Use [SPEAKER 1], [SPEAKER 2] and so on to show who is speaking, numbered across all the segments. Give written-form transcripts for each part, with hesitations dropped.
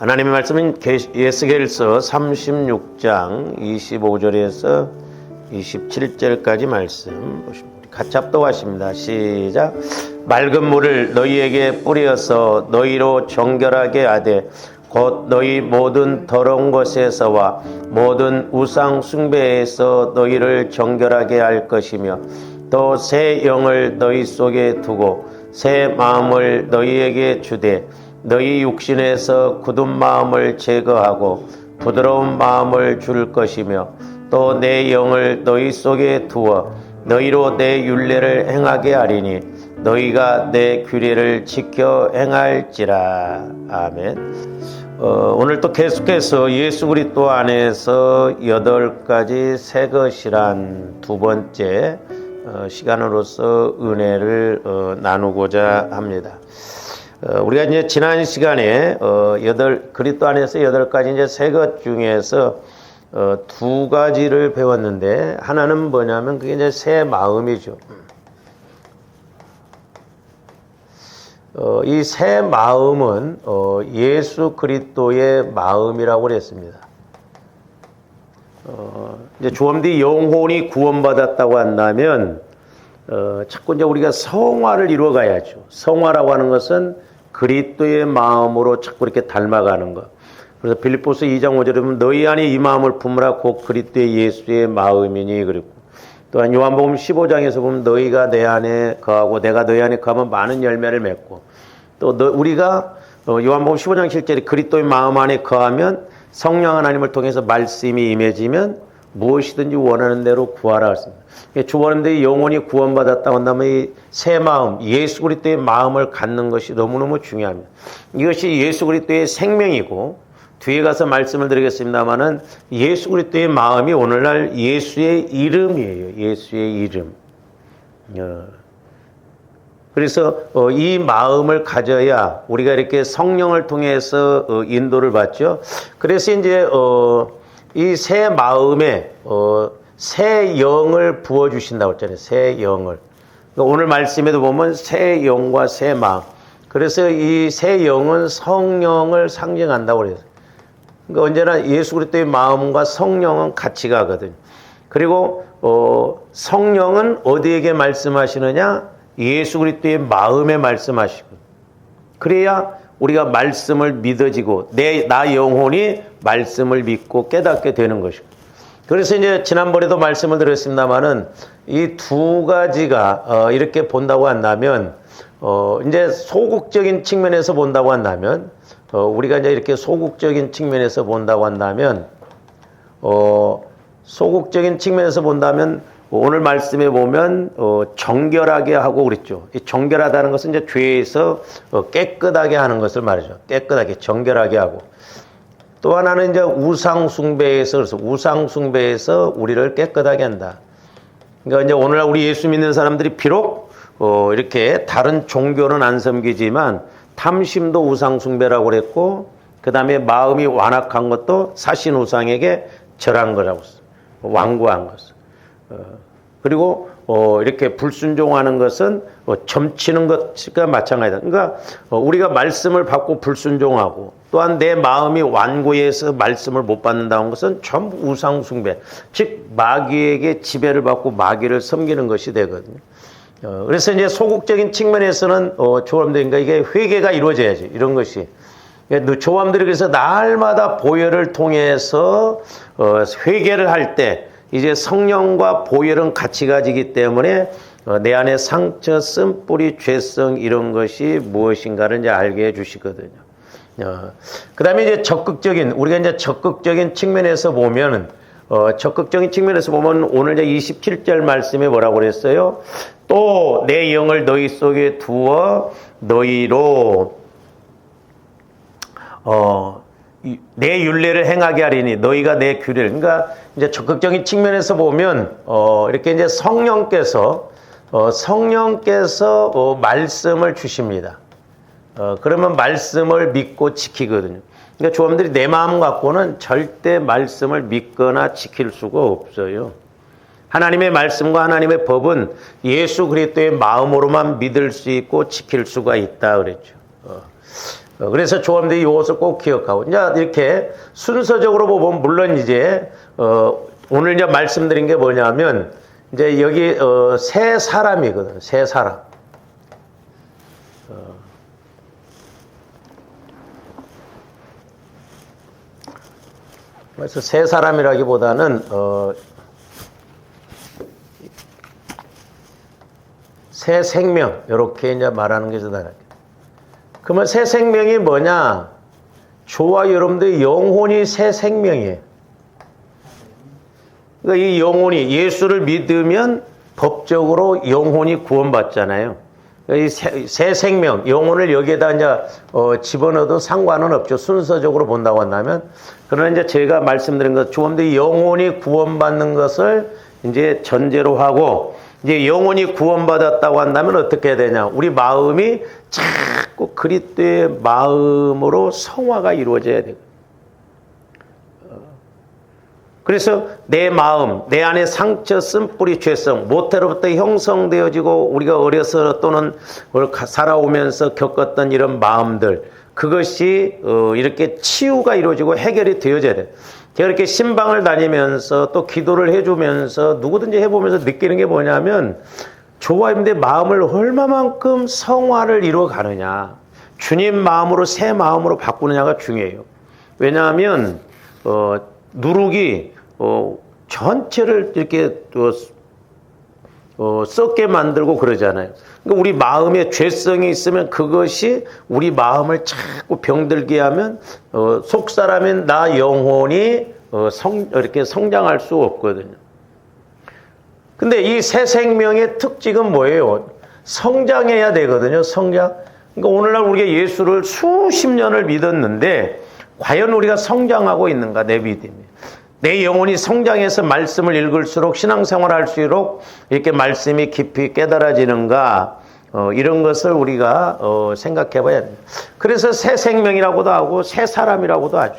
[SPEAKER 1] 하나님의 말씀은 에스겔서 36장 25절에서 27절까지 말씀 보십니다. 같이 합독하십니다. 시작. 맑은 물을 너희에게 뿌려서 너희로 정결하게 하되 곧 너희 모든 더러운 것에서와 모든 우상 숭배에서 너희를 정결하게 할 것이며 또 새 영을 너희 속에 두고 새 마음을 너희에게 주되 너희 육신에서 굳은 마음을 제거하고 부드러운 마음을 줄 것이며 또 내 영을 너희 속에 두어 너희로 내 율례를 행하게 하리니 너희가 내 규례를 지켜 행할지라. 아멘. 오늘 또 계속해서 예수 그리스도 안에서 8가지 새 것이란 두 번째 시간으로서 은혜를 나누고자 합니다. 우리가 이제 지난 시간에 그리스도 안에서 8가지 이제 새 것 중에서 두 가지를 배웠는데, 하나는 뭐냐면 그게 이제 새 마음이죠. 이 새 마음은 예수 그리스도의 마음이라고 그랬습니다. 이제 조험들이 영혼이 구원받았다고 한다면 자꾸 이제 우리가 성화를 이루어가야죠. 성화라고 하는 것은 그리스도의 마음으로 자꾸 이렇게 닮아가는 것. 그래서 빌립보서 2장 5절에 보면 너희 안에 이 마음을 품으라 곧 그리스도의 예수의 마음이니. 그리고 또한 요한복음 15장에서 보면 너희가 내 안에 거하고 내가 너희 안에 거하면 많은 열매를 맺고, 또 우리가 요한복음 15장 7절에 그리스도의 마음 안에 거하면 성령 하나님을 통해서 말씀이 임해지면 무엇이든지 원하는 대로 구하라 했습니다. 주원인데 영혼이 구원받았다고 한다면 이 새 마음, 예수 그리스도의 마음을 갖는 것이 너무너무 중요합니다. 이것이 예수 그리스도의 생명이고, 뒤에 가서 말씀을 드리겠습니다만은 예수 그리스도의 마음이 오늘날 예수의 이름이에요. 예수의 이름. 그래서 이 마음을 가져야 우리가 이렇게 성령을 통해서 인도를 받죠. 그래서 이제 이 새 마음에 새 영을 부어주신다고 했잖아요. 새 영을. 그러니까 오늘 말씀에도 보면 새 영과 새 마음. 그래서 이 새 영은 성령을 상징한다고 그래요. 그러니까 언제나 예수 그리스도의 마음과 성령은 같이 가거든요. 그리고 성령은 어디에게 말씀하시느냐? 예수 그리스도의 마음에 말씀하시고, 그래야 우리가 말씀을 믿어지고 나 영혼이 말씀을 믿고 깨닫게 되는 것이고. 그래서 이제 지난번에도 말씀을 드렸습니다만은 이 두 가지가 이렇게 본다고 한다면 이제 소극적인 측면에서 본다고 한다면 우리가 이제 이렇게 소극적인 측면에서 본다고 한다면 소극적인 측면에서 본다면 오늘 말씀에 보면 정결하게 하고 그랬죠. 이 정결하다는 것은 이제 죄에서 깨끗하게 하는 것을 말이죠. 깨끗하게 정결하게 하고, 또 하나는 이제 우상 숭배에서, 그래서 우상 숭배에서 우리를 깨끗하게 한다. 그러니까 이제 오늘날 우리 예수 믿는 사람들이 비록 이렇게 다른 종교는 안 섬기지만 탐심도 우상 숭배라고 그랬고, 그 다음에 마음이 완악한 것도 사신 우상에게 절한 거라고 했어요. 완고한 것을. 그리고 이렇게 불순종하는 것은 점치는 것과 마찬가지다. 그러니까 우리가 말씀을 받고 불순종하고, 또한 내 마음이 완고해서 말씀을 못 받는다는 것은 전부 우상 숭배, 즉 마귀에게 지배를 받고 마귀를 섬기는 것이 되거든요. 그래서 이제 소극적인 측면에서는 조함들인가 이게 회개가 이루어져야지, 이런 것이. 조함들이 그래서 날마다 보혈을 통해서 회개를 할 때 이제 성령과 보혈은 같이 가지기 때문에 내 안에 상처, 쓴뿌리, 죄성 이런 것이 무엇인가를 이제 알게 해주시거든요. 그 다음에 이제 우리가 이제 적극적인 측면에서 보면은 적극적인 측면에서 보면 오늘 이제 27절 말씀에 뭐라고 그랬어요? 또 내 영을 너희 속에 두어 너희로 내 율례를 행하게 하리니 너희가 내 규례를. 그러니까 이제 적극적인 측면에서 보면 이렇게 이제 성령께서 말씀을 주십니다. 그러면 말씀을 믿고 지키거든요. 그러니까 조함들이 내 마음 갖고는 절대 말씀을 믿거나 지킬 수가 없어요. 하나님의 말씀과 하나님의 법은 예수 그리스도의 마음으로만 믿을 수 있고 지킬 수가 있다 그랬죠. 그래서 조합들이 이것을 꼭 기억하고, 이제 이렇게 순서적으로 보면, 물론 이제, 오늘 이제 말씀드린 게 뭐냐면, 이제 여기, 세 사람이거든, 세 사람. 그래서 세 사람이라기보다는, 새 생명, 이렇게 이제 말하는 게 좋다. 그러면 새 생명이 뭐냐? 저와 여러분들의 영혼이 새 생명이에요. 그러니까 이 영혼이 예수를 믿으면 법적으로 영혼이 구원받잖아요. 이 새 생명, 영혼을 여기에다 이제 집어넣어도 상관은 없죠. 순서적으로 본다고 한다면. 그러나 이제 제가 말씀드린 것, 조금더 영혼이 구원받는 것을 이제 전제로 하고, 이제 영혼이 구원받았다고 한다면 어떻게 해야 되냐? 우리 마음이 자꾸 그리스도의 마음으로 성화가 이루어져야 되고. 그래서 내 마음, 내 안에 상처, 쓴뿌리, 죄성, 모태로부터 형성되어지고 우리가 어려서 또는 살아오면서 겪었던 이런 마음들, 그것이 이렇게 치유가 이루어지고 해결이 되어져야 돼. 제가 이렇게 신방을 다니면서 또 기도를 해주면서 누구든지 해보면서 느끼는 게 뭐냐면, 조화임대 마음을 얼마만큼 성화를 이루어 가느냐, 주님 마음으로 새 마음으로 바꾸느냐가 중요해요. 왜냐하면 누룩이 전체를 이렇게 썩게 만들고 그러잖아요. 그러니까 우리 마음에 죄성이 있으면 그것이 우리 마음을 자꾸 병들게 하면 속사람인 나 영혼이 이렇게 성장할 수 없거든요. 근데 이 새 생명의 특징은 뭐예요? 성장해야 되거든요. 성장. 그러니까 오늘날 우리가 예수를 수십 년을 믿었는데 과연 우리가 성장하고 있는가, 내 믿음이. 내 영혼이 성장해서 말씀을 읽을수록 신앙생활을 할수록 이렇게 말씀이 깊이 깨달아지는가, 이런 것을 우리가 생각해 봐야 됩니다. 그래서 새 생명이라고도 하고 새 사람이라고도 하죠.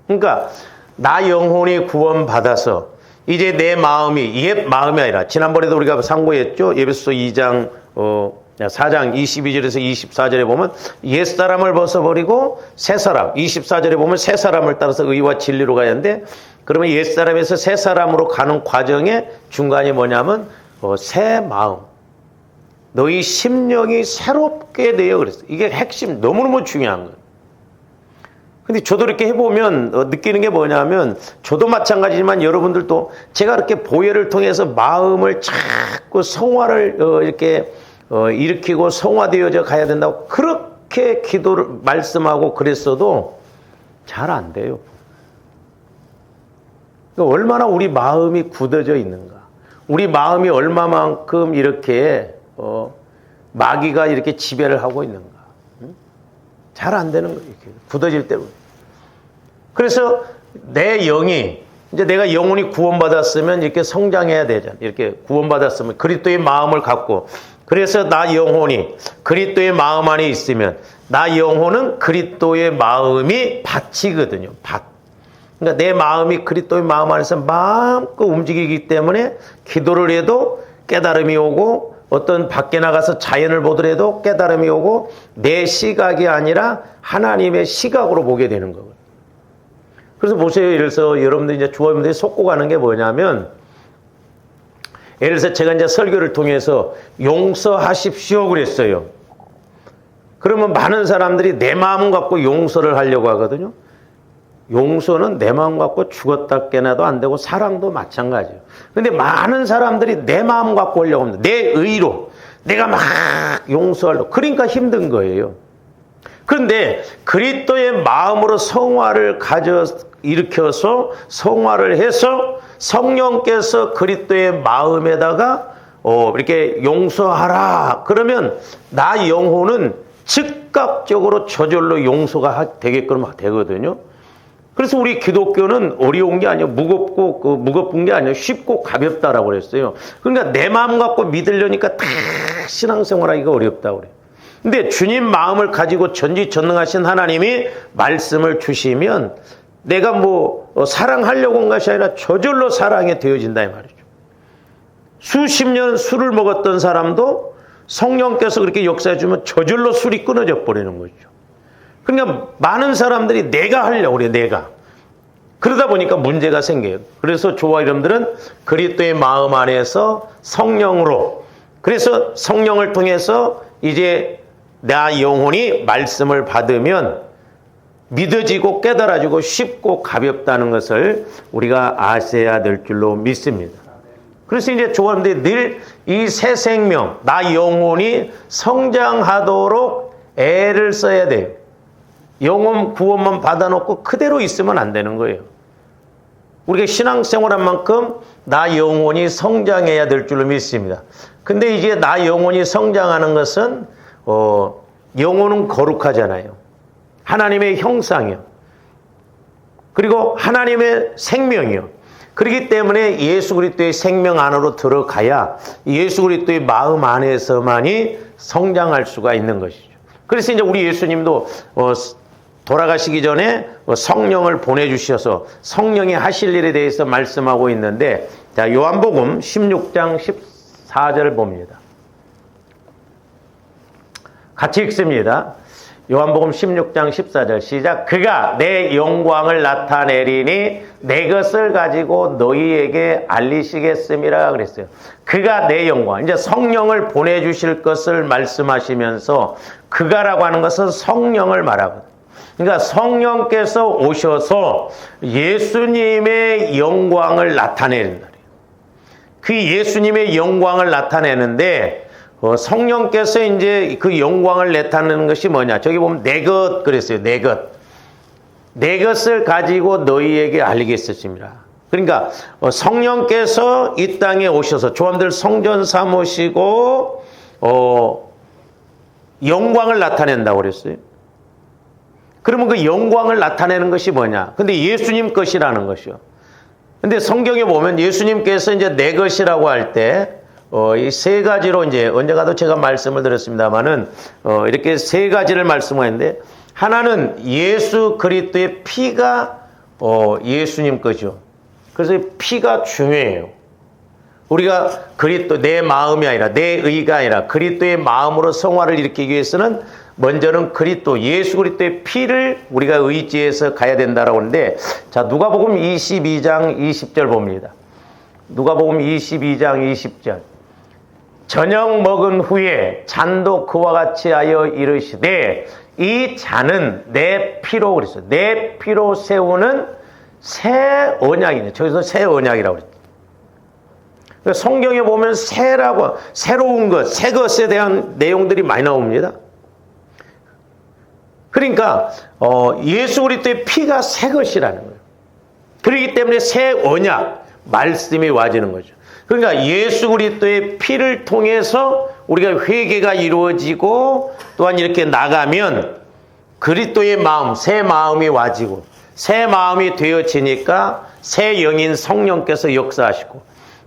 [SPEAKER 1] 그러니까 나 영혼이 구원받아서 이제 내 마음이 옛 마음이 아니라, 지난번에도 우리가 상고했죠. 에베소서 2장 4장 22절에서 24절에 보면 옛사람을 벗어버리고 새사람, 24절에 보면 새사람을 따라서 의와 진리로 가야 하는데, 그러면 옛사람에서 새사람으로 가는 과정의 중간이 뭐냐면 새 마음, 너희 심령이 새롭게 되어 그랬어요. 이게 핵심, 너무너무 중요한 거예요. 근데 저도 이렇게 해보면 느끼는 게 뭐냐면, 저도 마찬가지지만 여러분들도 제가 이렇게 보혈을 통해서 마음을 자꾸 성화를 이렇게 일으키고 성화되어져 가야 된다고 그렇게 기도를 말씀하고 그랬어도 잘 안 돼요. 그러니까 얼마나 우리 마음이 굳어져 있는가, 우리 마음이 얼마만큼 이렇게 마귀가 이렇게 지배를 하고 있는가. 잘 안 되는 거예요. 이렇게 굳어질 때로. 그래서 내 영이, 이제 내가 영혼이 구원받았으면 이렇게 성장해야 되잖아요. 이렇게 구원받았으면 그리스도의 마음을 갖고, 그래서 나 영혼이 그리스도의 마음 안에 있으면 나 영혼은 그리스도의 마음이 밭이거든요. 밭. 그러니까 내 마음이 그리스도의 마음 안에서 마음껏 움직이기 때문에 기도를 해도 깨달음이 오고, 어떤 밖에 나가서 자연을 보더라도 깨달음이 오고, 내 시각이 아니라 하나님의 시각으로 보게 되는 거거든요. 그래서 보세요. 예를 들어서 여러분들 이제 조합원들이 속고 가는 게 뭐냐면, 예를 들어서 제가 이제 설교를 통해서 용서하십시오 그랬어요. 그러면 많은 사람들이 내 마음 갖고 용서를 하려고 하거든요. 용서는 내 마음 갖고 죽었다 깨나도 안 되고 사랑도 마찬가지예요. 근데 많은 사람들이 내 마음 갖고 하려고 합니다. 내 의로 내가 막 용서하려고. 그러니까 힘든 거예요. 그런데 그리스도의 마음으로 성화를 일으켜서 성화를 해서 성령께서 그리스도의 마음에다가 이렇게 용서하라 그러면 나 영혼은 즉각적으로 저절로 용서가 되게끔 되거든요. 그래서 우리 기독교는 어려운 게 아니에요. 무겁은 게 아니에요. 쉽고 가볍다라고 그랬어요. 그러니까 내 마음 갖고 믿으려니까 다 신앙생활하기가 어렵다고 그래요. 근데 주님 마음을 가지고 전지전능하신 하나님이 말씀을 주시면 내가 사랑하려고 한 것이 아니라 저절로 사랑이 되어진다 이 말이죠. 수십 년 술을 먹었던 사람도 성령께서 그렇게 역사해 주면 저절로 술이 끊어져 버리는 거죠. 그러니까 많은 사람들이 내가 하려고 그래요. 내가. 그러다 보니까 문제가 생겨요. 그래서 저와 여러분들은 그리스도의 마음 안에서 성령으로, 그래서 성령을 통해서 이제 나 영혼이 말씀을 받으면 믿어지고 깨달아지고 쉽고 가볍다는 것을 우리가 아셔야 될 줄로 믿습니다. 그래서 이제 저와 여러분들이 늘 이 새 생명, 나 영혼이 성장하도록 애를 써야 돼요. 영혼 구원만 받아놓고 그대로 있으면 안 되는 거예요. 우리가 신앙생활한 만큼 나 영혼이 성장해야 될 줄로 믿습니다. 근데 이제 나 영혼이 성장하는 것은 영혼은 거룩하잖아요. 하나님의 형상이요. 그리고 하나님의 생명이요. 그렇기 때문에 예수 그리스도의 생명 안으로 들어가야 예수 그리스도의 마음 안에서만이 성장할 수가 있는 것이죠. 그래서 이제 우리 예수님도 돌아가시기 전에 성령을 보내주셔서 성령이 하실 일에 대해서 말씀하고 있는데, 자, 요한복음 16장 14절 봅니다. 같이 읽습니다. 요한복음 16장 14절 시작. 그가 내 영광을 나타내리니 내 것을 가지고 너희에게 알리시겠음이라 그랬어요. 그가 내 영광, 이제 성령을 보내주실 것을 말씀하시면서 그가라고 하는 것은 성령을 말하거든요. 그러니까 성령께서 오셔서 예수님의 영광을 나타내는 거예요. 그 예수님의 영광을 나타내는데 성령께서 이제 그 영광을 나타내는 것이 뭐냐? 저기 보면 내 것 그랬어요. 내 것. 내 것을 가지고 너희에게 알리겠습니다. 그러니까 성령께서 이 땅에 오셔서 조함들 성전 삼으시고 영광을 나타낸다고 그랬어요. 그러면 그 영광을 나타내는 것이 뭐냐? 근데 예수님 것이라는 것이요. 근데 성경에 보면 예수님께서 이제 내 것이라고 할 때 이 세 가지로 이제 언젠가도 제가 말씀을 드렸습니다만은 이렇게 세 가지를 말씀하는데, 하나는 예수 그리스도의 피가 예수님 거죠. 그래서 피가 중요해요. 우리가 그리스도, 내 마음이 아니라 내 의가 아니라 그리스도의 마음으로 성화를 일으키기 위해서는 먼저는 그리스도, 예수 그리스도의 피를 우리가 의지해서 가야 된다라고 하는데, 자, 누가복음 22장 20절 봅니다. 누가복음 22장 20절. 저녁 먹은 후에 잔도 그와 같이 하여 이르시되 이 잔은 내 피로 그랬어요. 내 피로 세우는 새 언약이네. 저기서 새 언약이라고 그랬어요. 성경에 보면 새라고, 새로운 것, 새 것에 대한 내용들이 많이 나옵니다. 그러니까 예수 그리스도의 피가 새 것이라는 거예요. 그렇기 때문에 새 언약, 말씀이 와지는 거죠. 그러니까 예수 그리스도의 피를 통해서 우리가 회개가 이루어지고 또한 이렇게 나가면 그리스도의 마음, 새 마음이 와지고 새 마음이 되어지니까 새 영인 성령께서 역사하시고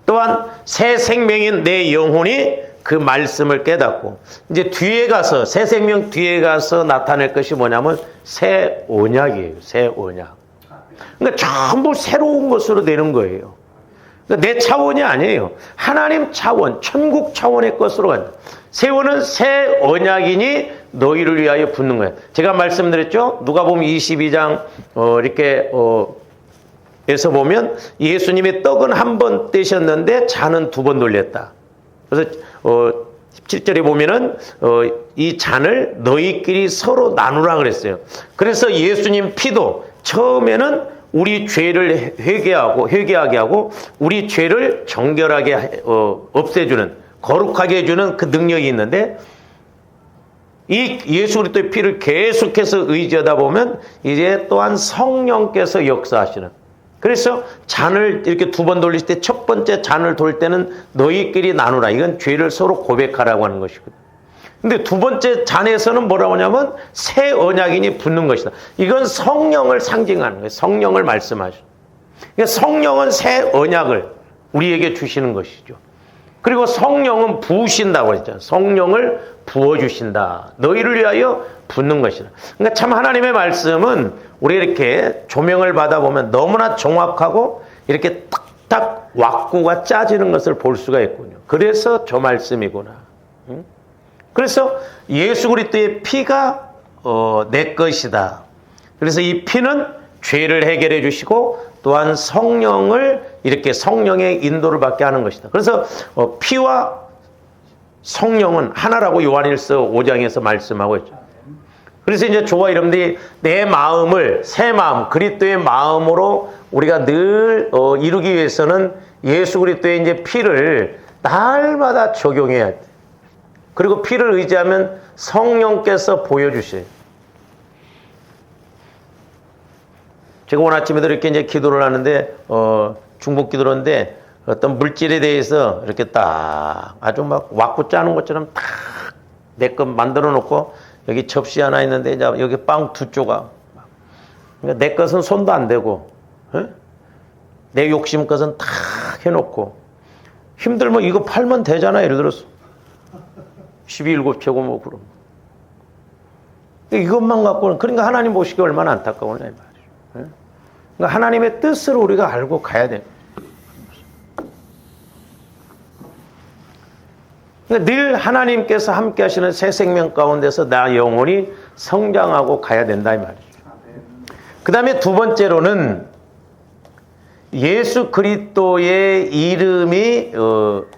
[SPEAKER 1] 또한 새 생명인 내 영혼이 그 말씀을 깨닫고 이제 뒤에 가서 새 생명 뒤에 가서 나타낼 것이 뭐냐면 새 언약이에요. 새 언약. 그러니까 전부 새로운 것으로 되는 거예요. 그러니까 내 차원이 아니에요. 하나님 차원, 천국 차원의 것으로 간다. 세우는 새 언약이니 너희를 위하여 붙는 거예요. 제가 말씀드렸죠. 누가복음 22장 이렇게 에서 보면 예수님의 떡은 한 번 떼셨는데 잔은 두 번 돌렸다. 그래서 17절에 보면은 이 잔을 너희끼리 서로 나누라 그랬어요. 그래서 예수님 피도 처음에는 우리 죄를 회개하게 하고 우리 죄를 정결하게 없애주는, 거룩하게 해주는 그 능력이 있는데, 이 예수 그리스도의 피를 계속해서 의지하다 보면 이제 또한 성령께서 역사하시는. 그래서 잔을 이렇게 두 번 돌릴 때 첫 번째 잔을 돌 때는 너희끼리 나누라. 이건 죄를 서로 고백하라고 하는 것이거든요. 근데 두 번째 잔에서는 뭐라고 하냐면 새 언약인이 붙는 것이다. 이건 성령을 상징하는 거예요. 성령을 말씀하죠. 그러니까 성령은 새 언약을 우리에게 주시는 것이죠. 그리고 성령은 부으신다고 했잖아요. 성령을 부어주신다. 너희를 위하여 붙는 것이다. 그러니까 참 하나님의 말씀은 우리가 이렇게 조명을 받아보면 너무나 정확하고 이렇게 탁탁 왁구가 짜지는 것을 볼 수가 있군요. 그래서 저 말씀이구나. 그래서 예수 그리스도의 피가 내 것이다. 그래서 이 피는 죄를 해결해 주시고 또한 성령을 이렇게 성령의 인도를 받게 하는 것이다. 그래서 피와 성령은 하나라고 요한일서 5장에서 말씀하고 있죠. 그래서 이제 저와 여러분들이 내 마음을 새 마음 그리스도의 마음으로 우리가 늘 이루기 위해서는 예수 그리스도의 이제 피를 날마다 적용해야 돼. 그리고 피를 의지하면 성령께서 보여주셔요. 제가 오늘 아침에도 이렇게 이제 기도를 하는데 중복 기도를 하는데 어떤 물질에 대해서 이렇게 딱 아주 막 왁구 짜는 것처럼 딱 내 것 만들어 놓고 여기 접시 하나 있는데 이제 여기 빵 2조각. 그러니까 내 것은 손도 안 대고 내 욕심 것은 딱 해놓고 힘들면 이거 팔면 되잖아. 예를 들어서 12.7고 뭐 그럼 이것만 갖고는 그러니까 하나님 보시기 얼마나 안타까우냐 이 말이죠. 그러니까 하나님의 뜻을 우리가 알고 가야 돼요. 그러니까 늘 하나님께서 함께 하시는 새 생명 가운데서 나 영혼이 성장하고 가야 된다 이 말이죠. 그 다음에 두 번째로는 예수 그리스도의 이름이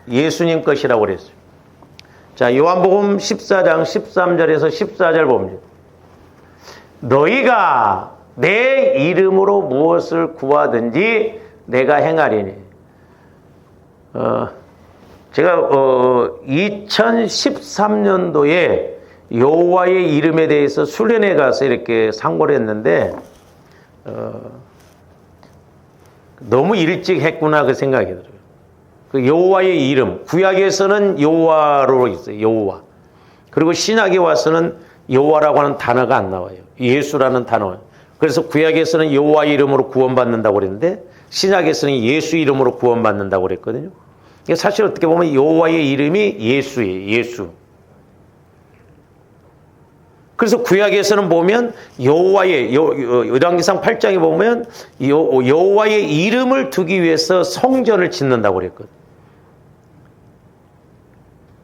[SPEAKER 1] 예수님 것이라고 그랬어요. 자, 요한복음 14장 13절에서 14절 봅니다. 너희가 내 이름으로 무엇을 구하든지 내가 행하리니. 제가 2013년도에 여호와의 이름에 대해서 수련회 가서 이렇게 상고를 했는데 너무 일찍 했구나 그 생각이 들어요. 그 여호와의 이름, 구약에서는 여호와로 있어요. 여호와. 그리고 신약에 와서는 여호와라고 하는 단어가 안 나와요. 예수라는 단어. 그래서 구약에서는 여호와의 이름으로 구원받는다고 그랬는데 신약에서는 예수 이름으로 구원받는다고 그랬거든요. 사실 어떻게 보면 여호와의 이름이 예수예요. 예수. 그래서 구약에서는 보면 여호와의 열왕기상 8장에 보면 여호와의 이름을 두기 위해서 성전을 짓는다고 그랬거든요.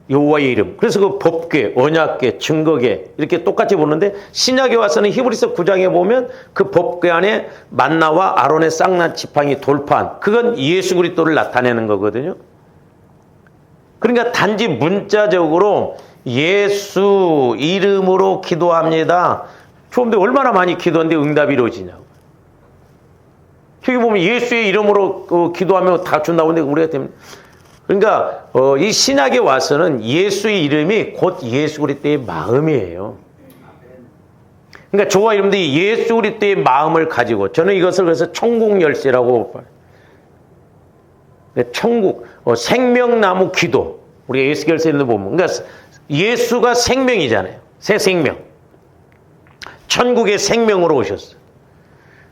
[SPEAKER 1] 여호와의 이름. 그래서 그 법궤, 언약궤, 증거궤 이렇게 똑같이 보는데 신약에 와서는 히브리서 9장에 보면 그 법궤 안에 만나와 아론의 쌍난 지팡이 돌판 그건 예수 그리스도를 나타내는 거거든요. 그러니까 단지 문자적으로 예수 이름으로 기도합니다. 좋은데 얼마나 많이 기도하는데 응답이 이루어지냐고. 여기 보면 예수의 이름으로 기도하면 다 준다고 하는데 우리가 때문에 그러니까 이 신약에 와서는 예수의 이름이 곧 예수 그리스도의 마음이에요. 그러니까 저와 여러분들이 예수 그리스도의 마음을 가지고 저는 이것을 그래서 천국 열쇠라고 봐요. 천국 생명나무 기도 우리가 에스겔서에도 보면 그러니까 예수가 생명이잖아요. 새 생명. 천국의 생명으로 오셨어요.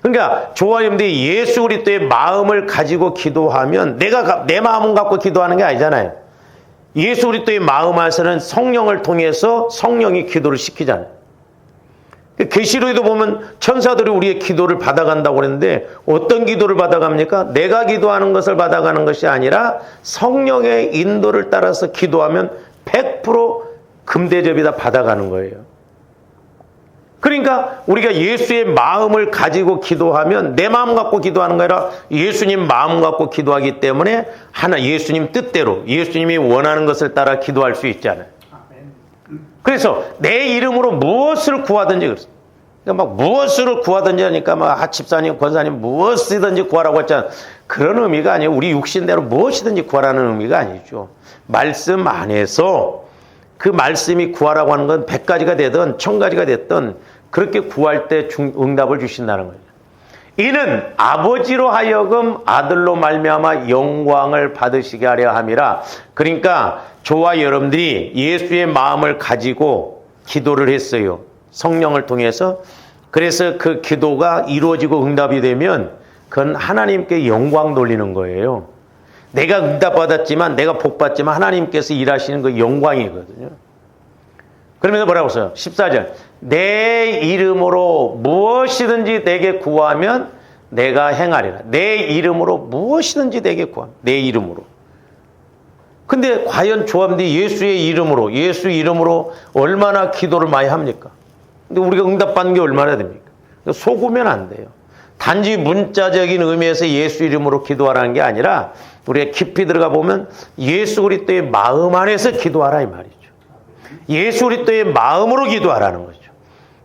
[SPEAKER 1] 그러니까 저와 여러분들이 예수 그리스도의 마음을 가지고 기도하면 내가 내 마음을 갖고 기도하는 게 아니잖아요. 예수 그리스도의 마음 안에서는 성령을 통해서 성령이 기도를 시키잖아요. 계시록에도 보면 천사들이 우리의 기도를 받아간다고 그랬는데 어떤 기도를 받아갑니까? 내가 기도하는 것을 받아가는 것이 아니라 성령의 인도를 따라서 기도하면 100% 금대접이다 받아가는 거예요. 그러니까 우리가 예수의 마음을 가지고 기도하면 내 마음 갖고 기도하는 거 아니라 예수님 마음 갖고 기도하기 때문에 하나 예수님 뜻대로 예수님이 원하는 것을 따라 기도할 수 있잖아요. 그래서 내 이름으로 무엇을 구하든지 그랬어요. 그러니까 막 무엇을 구하든지 하니까 막 집사님, 권사님 무엇이든지 구하라고 했잖아요. 그런 의미가 아니에요. 우리 육신대로 무엇이든지 구하라는 의미가 아니죠. 말씀 안에서 그 말씀이 구하라고 하는 건 100가지가 되든 1000가지가 됐든 그렇게 구할 때 응답을 주신다는 거예요. 이는 아버지로 하여금 아들로 말미암아 영광을 받으시게 하려 함이라. 그러니까 저와 여러분들이 예수의 마음을 가지고 기도를 했어요. 성령을 통해서. 그래서 그 기도가 이루어지고 응답이 되면 그건 하나님께 영광 돌리는 거예요. 내가 응답받았지만 내가 복받지만 하나님께서 일하시는 그 영광이거든요. 그러면서 뭐라고 써요? 14절. 내 이름으로 무엇이든지 내게 구하면 내가 행하리라. 내 이름으로 무엇이든지 내게 구하면 내 이름으로. 근데 과연 조합들이 예수 이름으로 얼마나 기도를 많이 합니까? 근데 우리가 응답받는 게 얼마나 됩니까? 속으면 안 돼요. 단지 문자적인 의미에서 예수 이름으로 기도하라는 게 아니라 우리가 깊이 들어가 보면 예수 그리스도의 마음 안에서 기도하라 이 말이죠. 예수 그리스도의 마음으로 기도하라는 거죠.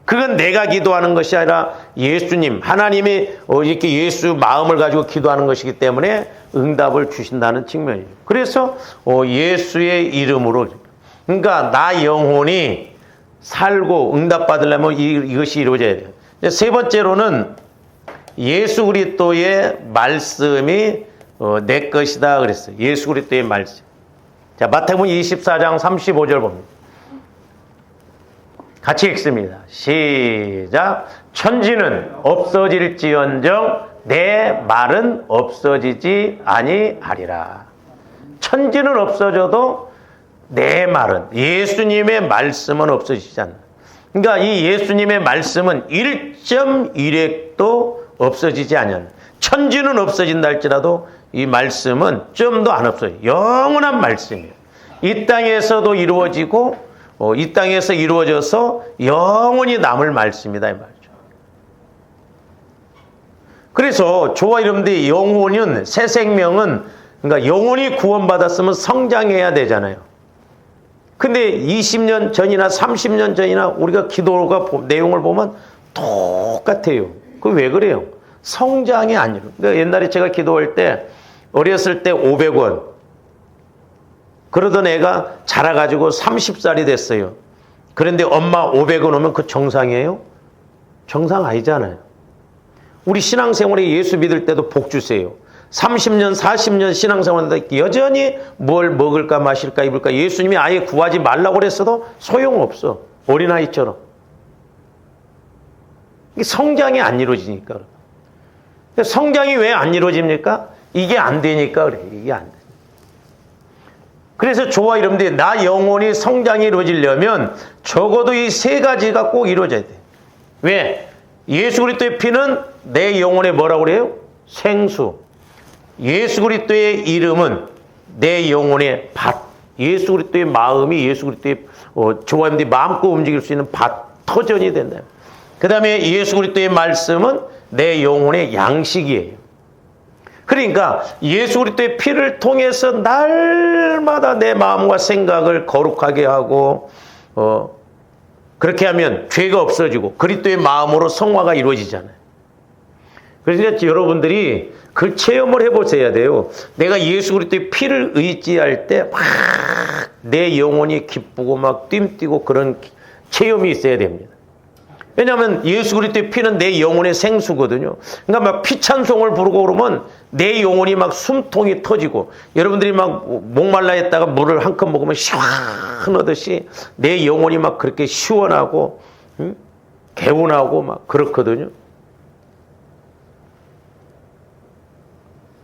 [SPEAKER 1] 그건 내가 기도하는 것이 아니라 예수님, 하나님이 이렇게 예수 마음을 가지고 기도하는 것이기 때문에 응답을 주신다는 측면이에요. 그래서 예수의 이름으로, 그러니까 나 영혼이 살고 응답받으려면 이것이 이루어져야 돼요. 세 번째로는 예수 그리스도의 말씀이 내 것이다 그랬어요. 예수 그리스도의 말씀. 자, 마태복음 24장 35절 봅니다. 같이 읽습니다. 시작. 천지는 없어질지언정 내 말은 없어지지 아니하리라. 천지는 없어져도 내 말은, 예수님의 말씀은 없어지지 않는다. 그러니까 이 예수님의 말씀은 1.1핵도 없어지지 않는, 천지는 없어진다 할지라도 이 말씀은 좀도 안 없어져요. 영원한 말씀이에요. 이 땅에서도 이루어지고 이 땅에서 이루어져서 영원히 남을 말씀이다 이 말이죠. 그래서 저와 여러분들이 영혼은, 새 생명은, 그러니까 영혼이 구원받았으면 성장해야 되잖아요. 근데 20년 전이나 30년 전이나 우리가 기도가 내용을 보면 똑같아요. 그 왜 그래요? 성장이 아니라. 그러니까 옛날에 제가 기도할 때 어렸을 때 500원 그러던 애가 자라가지고 30살이 됐어요. 그런데 엄마 500원 오면 그 정상이에요? 정상 아니잖아요. 우리 신앙생활에 예수 믿을 때도 복 주세요. 30년, 40년 신앙생활인데 여전히 뭘 먹을까 마실까 입을까 예수님이 아예 구하지 말라고 그랬어도 소용없어. 어린아이처럼. 성장이 안 이루어지니까. 성장이 왜 안 이루어집니까? 이게 안 되니까 그래. 이게 안 돼. 그래서 저와 여러분들이 나 영혼이 성장이 이루어지려면 적어도 이 세 가지가 꼭 이루어져야 돼. 왜? 예수 그리스도의 피는 내 영혼에 뭐라고 그래요? 생수. 예수 그리스도의 이름은 내 영혼의 밭. 예수 그리스도의 마음이 예수 그리스도의 저와 여러분들이 마음껏 움직일 수 있는 밭, 터전이 된다. 그 다음에 예수 그리스도의 말씀은 내 영혼의 양식이에요. 그러니까 예수 그리스도의 피를 통해서 날마다 내 마음과 생각을 거룩하게 하고 그렇게 하면 죄가 없어지고 그리스도의 마음으로 성화가 이루어지잖아요. 그래서 여러분들이 그 체험을 해보셔야 돼요. 내가 예수 그리스도의 피를 의지할 때 막 내 영혼이 기쁘고 막 뜀뛰고 그런 체험이 있어야 됩니다. 왜냐하면 예수 그리스도의 피는 내 영혼의 생수거든요. 그러니까 막 피찬송을 부르고 그러면 내 영혼이 막 숨통이 터지고 여러분들이 막 목말라 했다가 물을 한 컵 먹으면 시원하듯이 내 영혼이 막 그렇게 시원하고 개운하고 막 그렇거든요.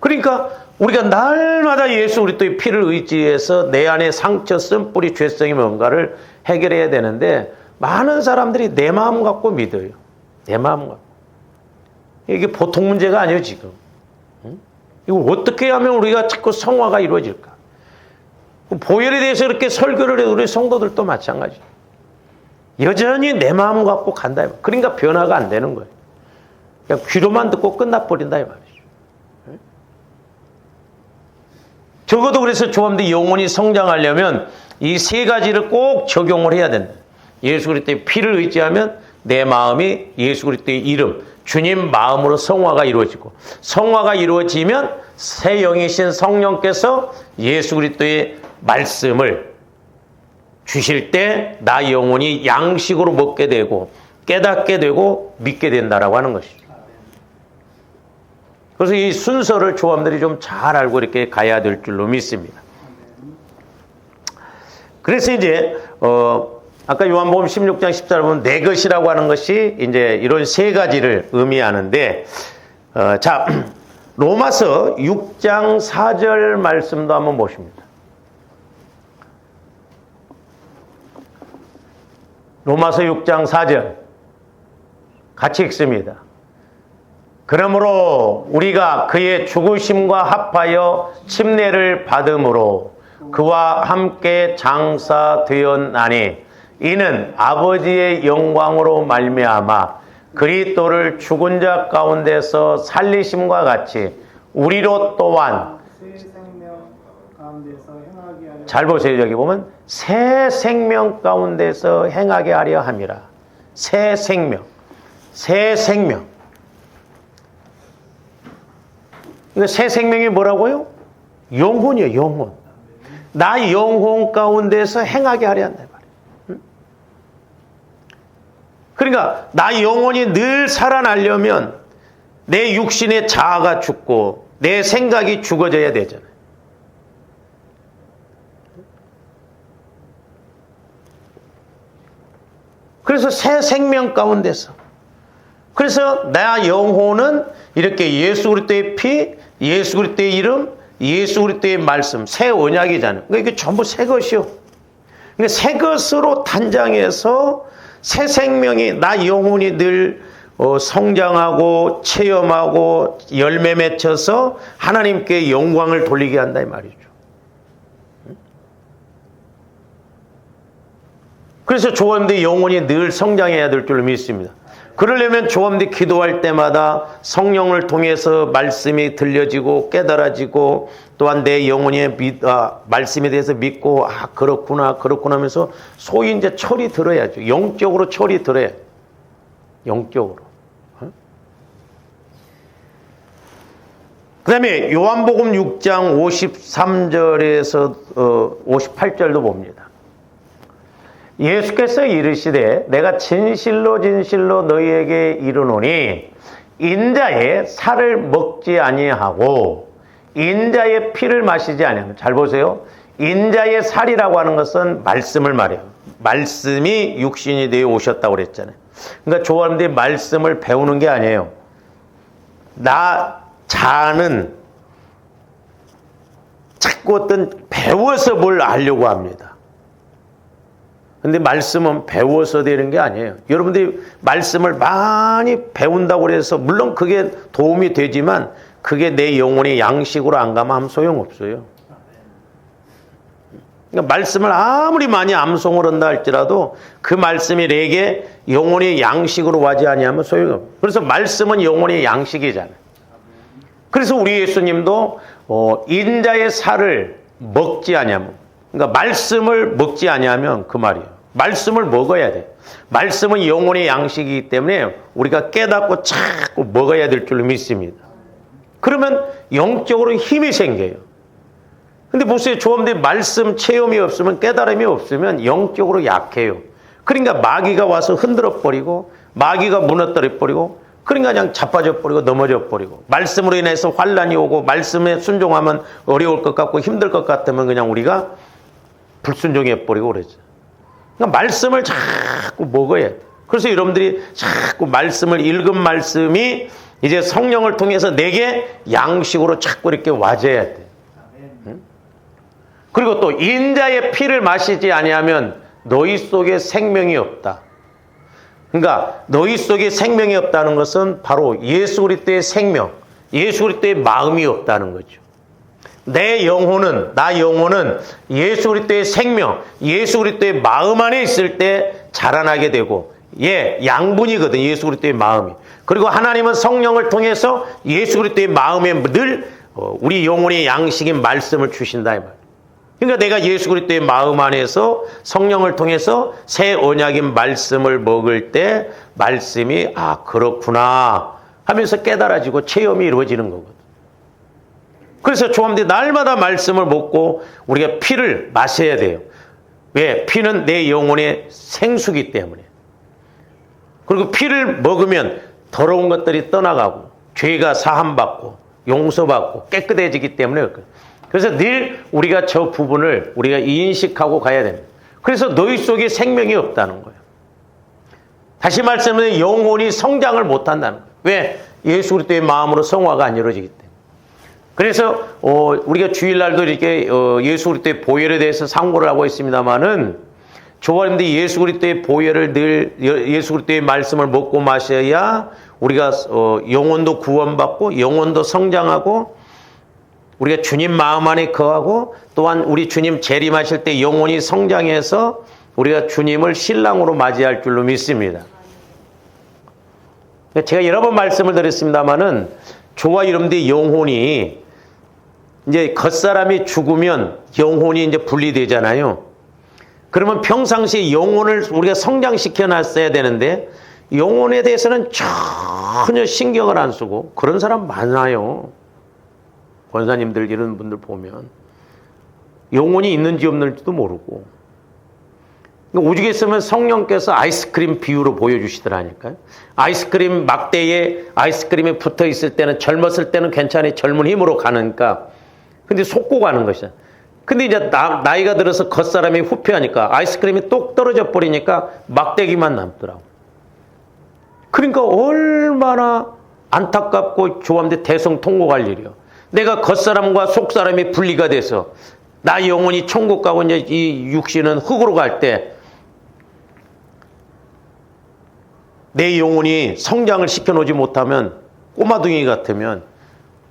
[SPEAKER 1] 그러니까 우리가 날마다 예수 그리스도의 피를 의지해서 내 안에 상처, 쓴뿌리, 죄성이 뭔가를 해결해야 되는데 많은 사람들이 내 마음 갖고 믿어요. 내 마음 갖고. 이게 보통 문제가 아니에요, 지금. 이거 어떻게 하면 우리가 자꾸 성화가 이루어질까? 보혈에 대해서 이렇게 설교를 해도 우리 성도들도 마찬가지. 여전히 내 마음 갖고 간다. 그러니까 변화가 안 되는 거예요. 그냥 귀로만 듣고 끝나버린다, 이 말이죠. 적어도 그래서 조합대 영혼이 성장하려면 이 세 가지를 꼭 적용을 해야 된다. 예수 그리스도의 피를 의지하면 내 마음이 예수 그리스도의 이름, 주님 마음으로 성화가 이루어지고 성화가 이루어지면 새 영이신 성령께서 예수 그리스도의 말씀을 주실 때 나 영혼이 양식으로 먹게 되고 깨닫게 되고 믿게 된다라고 하는 것이죠. 그래서 이 순서를 조함들이 좀 잘 알고 이렇게 가야 될 줄로 믿습니다. 그래서 이제 아까 요한복음 16장 14절 보면 내 것이라고 하는 것이 이제 이런 세 가지를 의미하는데 자 로마서 6장 4절 말씀도 한번 보십니다. 로마서 6장 4절 같이 읽습니다. 그러므로 우리가 그의 죽으심과 합하여 침례를 받음으로 그와 함께 장사되었나니 이는 아버지의 영광으로 말미암아 그리스도를 죽은 자 가운데서 살리심과 같이 우리로 또한
[SPEAKER 2] 새 생명 가운데서 행하게 하려.
[SPEAKER 1] 잘 보세요. 여기 보면 새 생명 가운데서 행하게 하려 함이라. 새 생명. 새 생명. 그러니까 새 생명이 뭐라고요? 영혼이에요. 영혼. 나 영혼 가운데서 행하게 하려 한다 말이에요. 그러니까 나 영혼이 늘 살아나려면 내 육신의 자아가 죽고 내 생각이 죽어져야 되잖아요. 그래서 새 생명 가운데서, 그래서 나 영혼은 이렇게 예수 그리스도의 피, 예수 그리스도의 이름, 예수 그리스도의 말씀, 새 언약이잖아요. 그러니까 이게 전부 새 것이요. 그러니까 새 것으로 단장해서 새 생명이, 나 영혼이 늘 성장하고 체험하고 열매 맺혀서 하나님께 영광을 돌리게 한다 이 말이죠. 그래서 조원대 영혼이 늘 성장해야 될 줄로 믿습니다. 그러려면 조원대 기도할 때마다 성령을 통해서 말씀이 들려지고 깨달아지고, 또한 내 영혼이 말씀에 대해서 믿고 그렇구나 하면서 소위 이제 철이 들어야죠. 영적으로 철이 들어야. 영적으로. 그 다음에 요한복음 6장 53절에서 58절도 봅니다. 예수께서 이르시되 내가 진실로 진실로 너희에게 이르노니 인자의 살을 먹지 아니하고 인자의 피를 마시지 아니하면, 잘 보세요. 인자의 살이라고 하는 것은 말씀을 말해요. 말씀이 육신이 되어 오셨다고 그랬잖아요. 그러니까 조원대 말씀을 배우는 게 아니에요. 나 자아는 자꾸 어떤 배워서 뭘 알려고 합니다. 근데 말씀은 배워서 되는 게 아니에요. 여러분들이 말씀을 많이 배운다고 해서 물론 그게 도움이 되지만 그게 내 영혼의 양식으로 안 가면 아무 소용없어요. 그러니까 말씀을 아무리 많이 암송을 한다 할지라도 그 말씀이 내게 영혼의 양식으로 와지 아니하면 소용없어요. 그래서 말씀은 영혼의 양식이잖아요. 그래서 우리 예수님도 인자의 살을 먹지 아니하면, 그러니까 말씀을 먹지 아니하면 그 말이에요. 말씀을 먹어야 돼요. 말씀은 영혼의 양식이기 때문에 우리가 깨닫고 자꾸 먹어야 될 줄로 믿습니다. 그러면 영적으로 힘이 생겨요. 근데 보세요. 조금들 말씀 체험이 없으면, 깨달음이 없으면 영적으로 약해요. 그러니까 마귀가 와서 흔들어 버리고, 마귀가 무너뜨려 버리고, 그러니까 그냥 자빠져 버리고 넘어져 버리고, 말씀으로 인해서 환난이 오고 말씀에 순종하면 어려울 것 같고 힘들 것 같으면 그냥 우리가 불순종해 버리고 그러죠. 그러니까 말씀을 자꾸 먹어야 돼. 그래서 여러분들이 자꾸 말씀을, 읽은 말씀이 이제 성령을 통해서 내게 양식으로 자꾸 이렇게 와줘야 돼. 그리고 또 인자의 피를 마시지 아니하면 너희 속에 생명이 없다. 그러니까 너희 속에 생명이 없다는 것은 바로 예수 그리스도의 생명, 예수 그리스도의 마음이 없다는 거죠. 내 영혼은, 나 영혼은 예수 그리스도의 생명, 예수 그리스도의 마음 안에 있을 때 자라나게 되고, 양분이거든, 예수 그리스도의 마음이. 그리고 하나님은 성령을 통해서 예수 그리스도의 마음에 늘 우리 영혼의 양식인 말씀을 주신다 이 말. 그러니까 내가 예수 그리스도의 마음 안에서 성령을 통해서 새 언약인 말씀을 먹을 때 말씀이 그렇구나 하면서 깨달아지고 체험이 이루어지는 거거든. 그래서 조합들이 날마다 말씀을 먹고 우리가 피를 마셔야 돼요. 왜? 피는 내 영혼의 생수기 때문에. 그리고 피를 먹으면 더러운 것들이 떠나가고 죄가 사함받고 용서받고 깨끗해지기 때문에. 그래서 늘 우리가 저 부분을 우리가 인식하고 가야 됩니다. 그래서 너희 속에 생명이 없다는 거예요. 다시 말씀하면 영혼이 성장을 못한다는 거예요. 왜? 예수 그리스도의 마음으로 성화가 안 이루어지기 때문에. 그래서 우리가 주일날도 이렇게 예수 그리스도의 보혈에 대해서 상고를 하고 있습니다만은, 조원님들이 예수 그리스도의 보혈을 늘, 예수 그리스도의 말씀을 먹고 마셔야 우리가 영혼도 구원받고 영혼도 성장하고 우리가 주님 마음 안에 거하고, 또한 우리 주님 재림하실 때 영혼이 성장해서 우리가 주님을 신랑으로 맞이할 줄로 믿습니다. 제가 여러 번 말씀을 드렸습니다마는 저와 여러분들의 영혼이 이제 겉사람이 죽으면 영혼이 이제 분리되잖아요. 그러면 평상시에 영혼을 우리가 성장시켜 놨어야 되는데 영혼에 대해서는 전혀 신경을 안 쓰고 그런 사람 많아요. 권사님들 이런 분들 보면 영혼이 있는지 없는지도 모르고 오죽 했으면 성령께서 아이스크림 비유로 보여주시더라니까요. 아이스크림 막대에 아이스크림이 붙어 있을 때는 젊었을 때는 괜찮이 젊은 힘으로 가니까 근데 속고 가는 것이야. 근데 이제 나이가 들어서 겉사람이 후퇴하니까 아이스크림이 똑 떨어져 버리니까 막대기만 남더라고. 그러니까 얼마나 안타깝고 조함대 대성통곡할 일이요. 내가 겉사람과 속사람이 분리가 돼서 나 영혼이 천국 가고 이제 이 육신은 흙으로 갈 때 내 영혼이 성장을 시켜놓지 못하면 꼬마둥이 같으면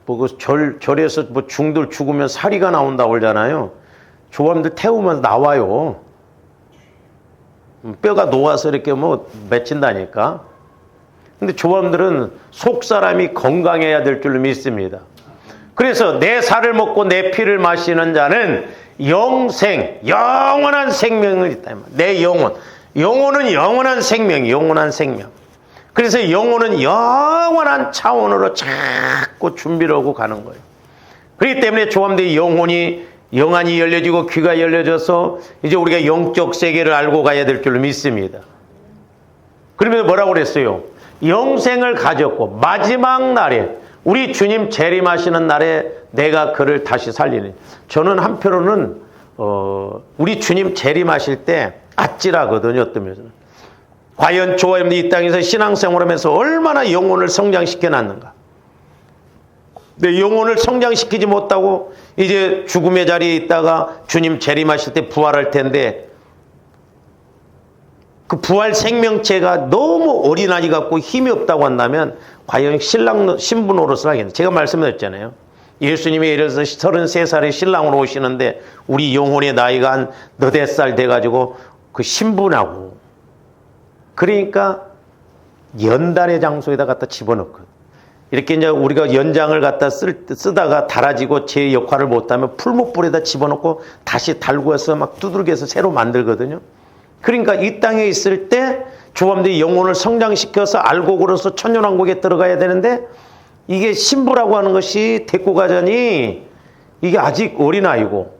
[SPEAKER 1] 뭐 그 절에서 뭐 중들 죽으면 사리가 나온다고 그러잖아요. 조함들 태우면서 나와요. 뼈가 녹아서 이렇게 뭐 맺힌다니까. 근데 조함들은 속사람이 건강해야 될 줄로 믿습니다. 그래서 내 살을 먹고 내 피를 마시는 자는 영생, 영원한 생명을 있다. 내 영혼은 영원한 생명, 영원한 생명. 그래서 영혼은 영원한 차원으로 자꾸 준비를 하고 가는 거예요. 그렇기 때문에 조함들의 영혼이 영안이 열려지고 귀가 열려져서 이제 우리가 영적 세계를 알고 가야 될 줄로 믿습니다. 그러면서 뭐라고 그랬어요? 영생을 가졌고 마지막 날에 우리 주님 재림하시는 날에 내가 그를 다시 살리는. 저는 한편으로는 우리 주님 재림하실 때 아찔하거든요. 어떤 면에서는. 과연 저와 여러분들이 이 땅에서 신앙생활하면서 얼마나 영혼을 성장시켜 놨는가. 내 영혼을 성장시키지 못하고 이제 죽음의 자리에 있다가 주님 재림하실 때 부활할 텐데 그 부활 생명체가 너무 어린아이 같고 힘이 없다고 한다면 과연 신부 노릇을 하겠네. 제가 말씀드렸잖아요. 예수님이 예를 들어서 33살에 신랑으로 오시는데 우리 영혼의 나이가 한 너댓 살 돼가지고 그 신부라고. 그러니까 연단의 장소에다 갖다 집어넣거든. 이렇게 이제 우리가 연장을 갖다 쓰다가 닳아지고 제 역할을 못하면 풀목불에다 집어넣고 다시 달구어서 막 두들겨서 새로 만들거든요. 그러니까 이 땅에 있을 때 조함들이 영혼을 성장시켜서 알고 그래서 천년왕국에 들어가야 되는데 이게 신부라고 하는 것이 데리고 가자니 이게 아직 어린아이고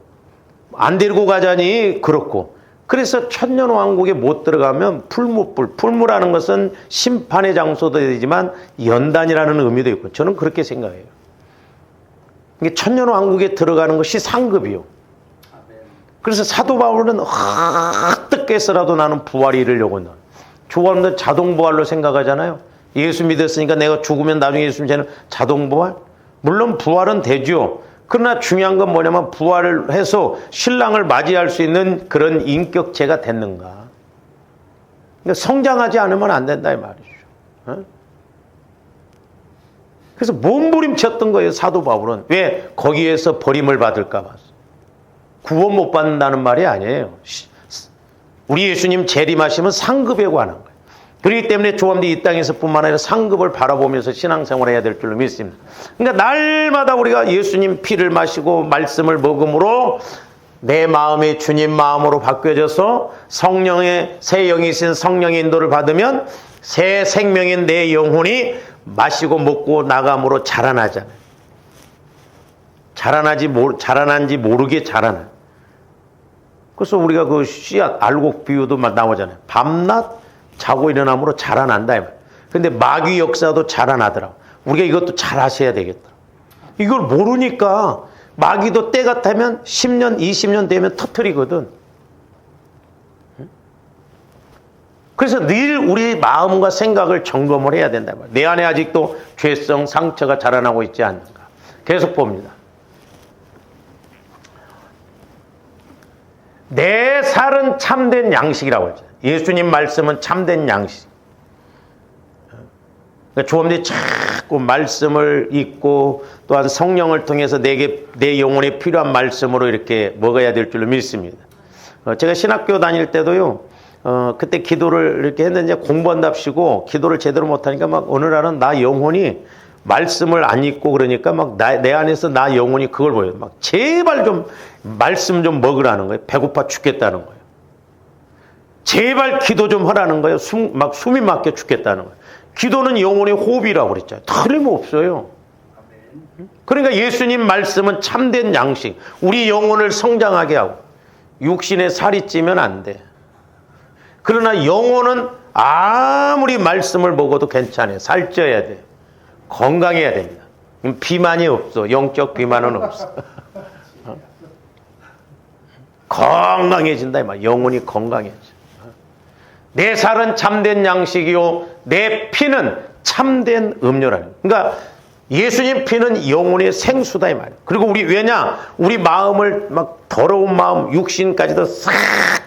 [SPEAKER 1] 안 데리고 가자니 그렇고 그래서 천년왕국에 못 들어가면 풀무라는 것은 심판의 장소도 되지만 연단이라는 의미도 있고 저는 그렇게 생각해요. 이게 천년왕국에 들어가는 것이 상급이요. 그래서 사도 바울은 헛되게서라도 나는 부활이 이르려고 한다. 조함들 자동부활로 생각하잖아요. 예수 믿었으니까 내가 죽으면 나중에 예수 믿으면 자동부활? 물론 부활은 되죠. 그러나 중요한 건 뭐냐면 부활을 해서 신랑을 맞이할 수 있는 그런 인격체가 됐는가. 그러니까 성장하지 않으면 안 된다 이 말이죠. 어? 그래서 몸부림쳤던 거예요 사도 바울은. 왜? 거기에서 버림을 받을까 봐. 구원 못 받는다는 말이 아니에요. 우리 예수님 재림하시면 상급에 관한 거예요. 그렇기 때문에 조함들이 이 땅에서 뿐만 아니라 상급을 바라보면서 신앙생활을 해야 될 줄로 믿습니다. 그러니까 날마다 우리가 예수님 피를 마시고 말씀을 먹음으로 내 마음이 주님 마음으로 바뀌어져서 성령의 새 영이신 성령의 인도를 받으면 새 생명인 내 영혼이 마시고 먹고 나감으로 자라나잖아요. 자라난지 모르게 자라나. 그래서 우리가 그 씨앗 알곡 비유도 막 나오잖아요. 밤낮 자고 일어남으로 자라난다. 근데 마귀 역사도 자라나더라고. 우리가 이것도 잘 아셔야 되겠다. 이걸 모르니까 마귀도 때가 타면 10년, 20년 되면 터뜨리거든. 그래서 늘 우리 마음과 생각을 점검을 해야 된다. 내 안에 아직도 죄성, 상처가 자라나고 있지 않는가. 계속 봅니다. 내 살은 참된 양식이라고 했죠. 예수님 말씀은 참된 양식. 그러니까 조함들이 자꾸 말씀을 읽고 또한 성령을 통해서 내 영혼에 필요한 말씀으로 이렇게 먹어야 될 줄로 믿습니다. 제가 신학교 다닐 때도요, 그때 기도를 이렇게 했는데 공부한답시고 기도를 제대로 못하니까 막 어느 날은 나 영혼이 말씀을 안 읽고 그러니까 막 내 안에서 나 영혼이 그걸 보여요. 막 제발 좀 말씀 좀 먹으라는 거예요. 배고파 죽겠다는 거예요. 제발 기도 좀 하라는 거예요. 숨이 막혀 죽겠다는 거예요. 기도는 영혼의 호흡이라고 그랬잖아요. 틀림없어요. 그러니까 예수님 말씀은 참된 양식, 우리 영혼을 성장하게 하고 육신에 살이 찌면 안 돼. 그러나 영혼은 아무리 말씀을 먹어도 괜찮아요. 살쪄야 돼. 건강해야 됩니다. 비만이 없어. 영적 비만은 없어. 건강해진다 이 말. 영혼이 건강해져. 내 살은 참된 양식이요, 내 피는 참된 음료라는. 그러니까 예수님 피는 영혼의 생수다 이 말이에요. 그리고 우리 마음을 막 더러운 마음, 육신까지도 싹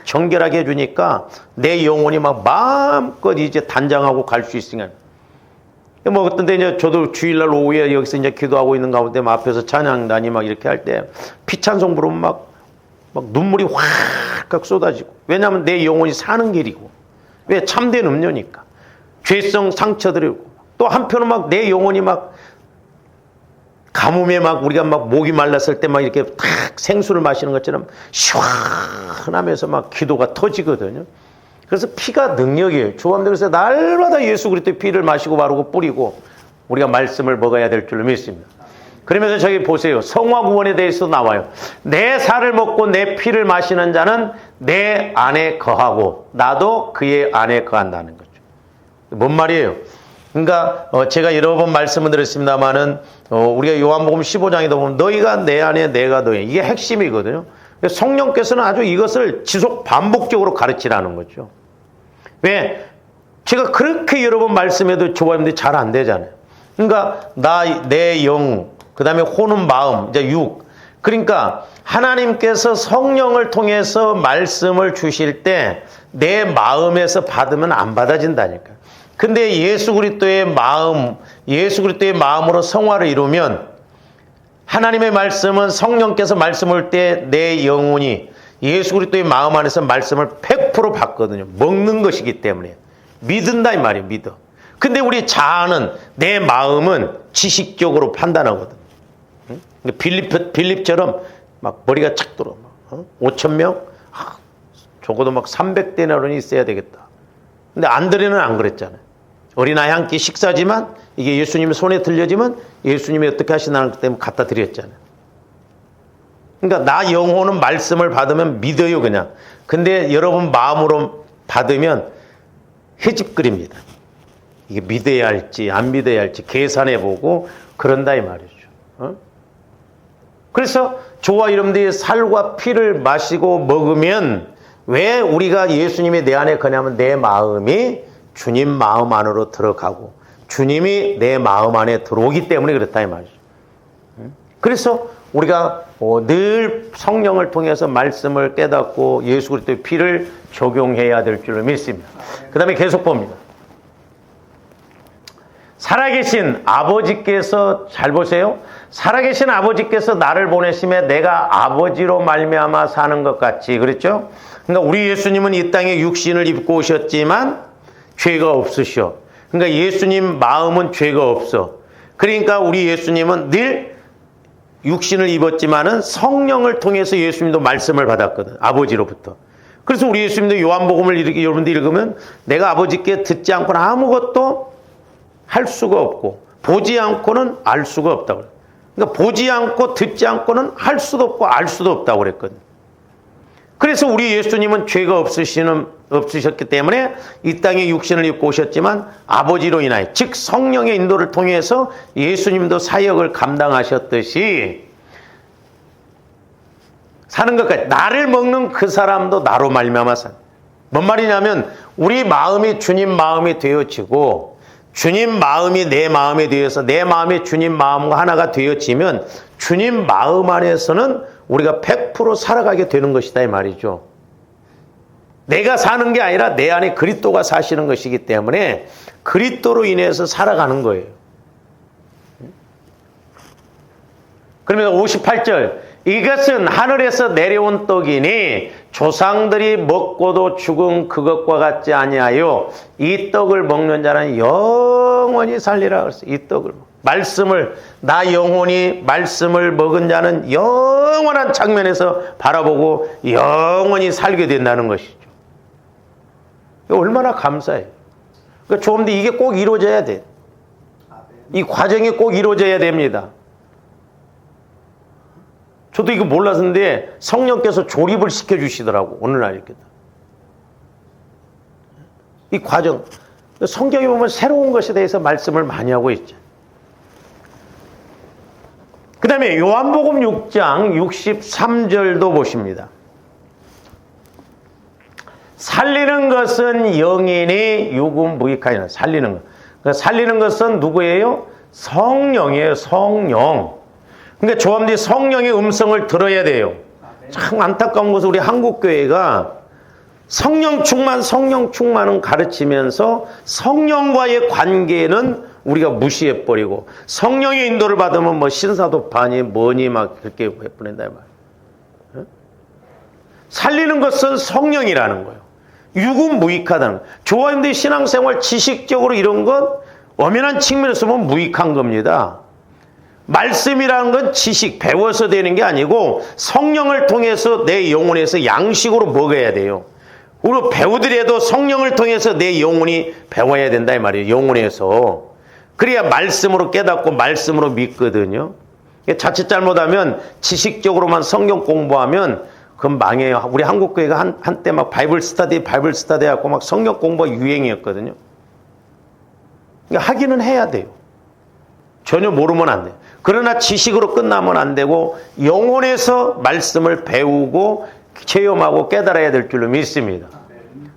[SPEAKER 1] 정결하게 해주니까 내 영혼이 막 마음껏 이제 단장하고 갈 수 있으니까. 뭐 어떤데 이제 저도 주일날 오후에 여기서 이제 기도하고 있는 가운데 막 앞에서 찬양단이 막 이렇게 할 때 피찬송 부르면 막 눈물이 확 쏟아지고. 왜냐하면 내 영혼이 사는 길이고. 왜? 참된 음료니까. 죄성 상처들이 또 한편은 막 내 영혼이 막 가뭄에 막 우리가 막 목이 말랐을 때 막 이렇게 탁 생수를 마시는 것처럼 시원하면서 막 기도가 터지거든요. 그래서 피가 능력이에요. 주함대로 그래서 날마다 예수 그리스도의 피를 마시고 바르고 뿌리고 우리가 말씀을 먹어야 될 줄로 믿습니다. 그러면서 저기 보세요. 성화 구원에 대해서 나와요. 내 살을 먹고 내 피를 마시는 자는 내 안에 거하고 나도 그의 안에 거한다는 거죠. 뭔 말이에요? 그러니까 제가 여러 번 말씀을 드렸습니다마는 우리가 요한복음 15장에도 보면 너희가 내 안에 내가 너희, 이게 핵심이거든요. 성령께서는 아주 이것을 지속 반복적으로 가르치라는 거죠. 왜? 제가 그렇게 여러 번 말씀해도 좋아했는데 잘 안 되잖아요. 그러니까 내 영, 그 다음에 혼은 마음, 이제 육. 그러니까 하나님께서 성령을 통해서 말씀을 주실 때 내 마음에서 받으면 안 받아진다니까. 근데 예수 그리스도의 마음으로 성화를 이루면 하나님의 말씀은 성령께서 말씀을 때 내 영혼이 예수 그리스도의 마음 안에서 말씀을 100% 받거든요. 먹는 것이기 때문에. 믿는다 이 말이에요. 믿어. 근데 우리 자아는, 내 마음은 지식적으로 판단하거든. 빌립처럼 막 머리가 착 들어. 5,000명? 적어도 막 300데나리온이 있어야 되겠다. 근데 안드레는 안 그랬잖아요. 어린아이 한 끼 식사지만 이게 예수님 손에 들려지면 예수님이 어떻게 하시나는 것 때문에 갖다 드렸잖아요. 그러니까 나 영혼은 말씀을 받으면 믿어요 그냥. 근데 여러분 마음으로 받으면 헤집거립니다. 이게 믿어야 할지 안 믿어야 할지 계산해보고 그런다 이 말이죠. 그래서 저와 여러분들이 살과 피를 마시고 먹으면 왜 우리가 예수님이 내 안에 거냐면 내 마음이 주님 마음 안으로 들어가고 주님이 내 마음 안에 들어오기 때문에 그렇다 이 말이죠. 그래서 우리가 늘 성령을 통해서 말씀을 깨닫고 예수 그리스도의 피를 적용해야 될 줄로 믿습니다. 그 다음에 계속 봅니다. 살아계신 아버지께서, 잘 보세요. 살아계신 아버지께서 나를 보내심에 내가 아버지로 말미암아 사는 것 같이, 그랬죠? 그러니까 우리 예수님은 이 땅에 육신을 입고 오셨지만 죄가 없으셔. 그러니까 예수님 마음은 죄가 없어. 그러니까 우리 예수님은 늘 육신을 입었지만은 성령을 통해서 예수님도 말씀을 받았거든. 아버지로부터. 그래서 우리 예수님도 요한복음을 여러분들 읽으면 내가 아버지께 듣지 않고는 아무것도 할 수가 없고 보지 않고는 알 수가 없다고. 그러니까 보지 않고 듣지 않고는 할 수도 없고 알 수도 없다고 그랬거든. 그래서 우리 예수님은 죄가 없으셨기 때문에 이 땅에 육신을 입고 오셨지만 아버지로 인하여, 즉 성령의 인도를 통해서 예수님도 사역을 감당하셨듯이 사는 것까지. 나를 먹는 그 사람도 나로 말미암아 산. 뭔 말이냐면 우리 마음이 주님 마음이 되어지고 주님 마음이 내 마음에 되어서 내 마음이 주님 마음과 하나가 되어지면 주님 마음 안에서는 우리가 100% 살아가게 되는 것이다 이 말이죠. 내가 사는 게 아니라 내 안에 그리스도가 사시는 것이기 때문에 그리스도로 인해서 살아가는 거예요. 그러면 58절, 이것은 하늘에서 내려온 떡이니 조상들이 먹고도 죽은 그것과 같지 아니하여 이 떡을 먹는 자는 영원히 살리라 그랬어요. 이 떡을 말씀을 나 영혼이 말씀을 먹은 자는 영원한 장면에서 바라보고 영원히 살게 된다는 것이죠. 얼마나 감사해요. 그러니까 좋은데 이게 꼭 이루어져야 돼. 이 과정이 꼭 이루어져야 됩니다. 저도 이거 몰랐는데 성령께서 조립을 시켜주시더라고. 오늘날 이렇게. 이 과정. 성경에 보면 새로운 것에 대해서 말씀을 많이 하고 있죠. 그 다음에 요한복음 6장 63절도 보십니다. 살리는 것은 영이니 육은 무익하니라. 살리는 것. 그러니까 살리는 것은 누구예요? 성령이에요. 성령. 그러니까 조합들이 성령의 음성을 들어야 돼요. 참 안타까운 것은 우리 한국교회가 성령 충만은 가르치면서 성령과의 관계는 우리가 무시해버리고 성령의 인도를 받으면 뭐 신사도 반이 뭐니 막 그렇게 해버린다 말이에요. 살리는 것은 성령이라는 거예요. 육은 무익하다는 거예요. 조합들이 신앙생활 지식적으로 이런 것 엄연한 측면에서 보면 무익한 겁니다. 말씀이라는 건 지식, 배워서 되는 게 아니고 성령을 통해서 내 영혼에서 양식으로 먹어야 돼요. 우리 배우더라도 성령을 통해서 내 영혼이 배워야 된다 이 말이에요. 영혼에서. 그래야 말씀으로 깨닫고 말씀으로 믿거든요. 자칫 잘못하면 지식적으로만 성경 공부하면 그건 망해요. 우리 한국교회가 한때 막 바이블 스터디 하고 막 성경 공부가 유행이었거든요. 그러니까 하기는 해야 돼요. 전혀 모르면 안 돼요. 그러나 지식으로 끝나면 안 되고 영혼에서 말씀을 배우고 체험하고 깨달아야 될 줄로 믿습니다.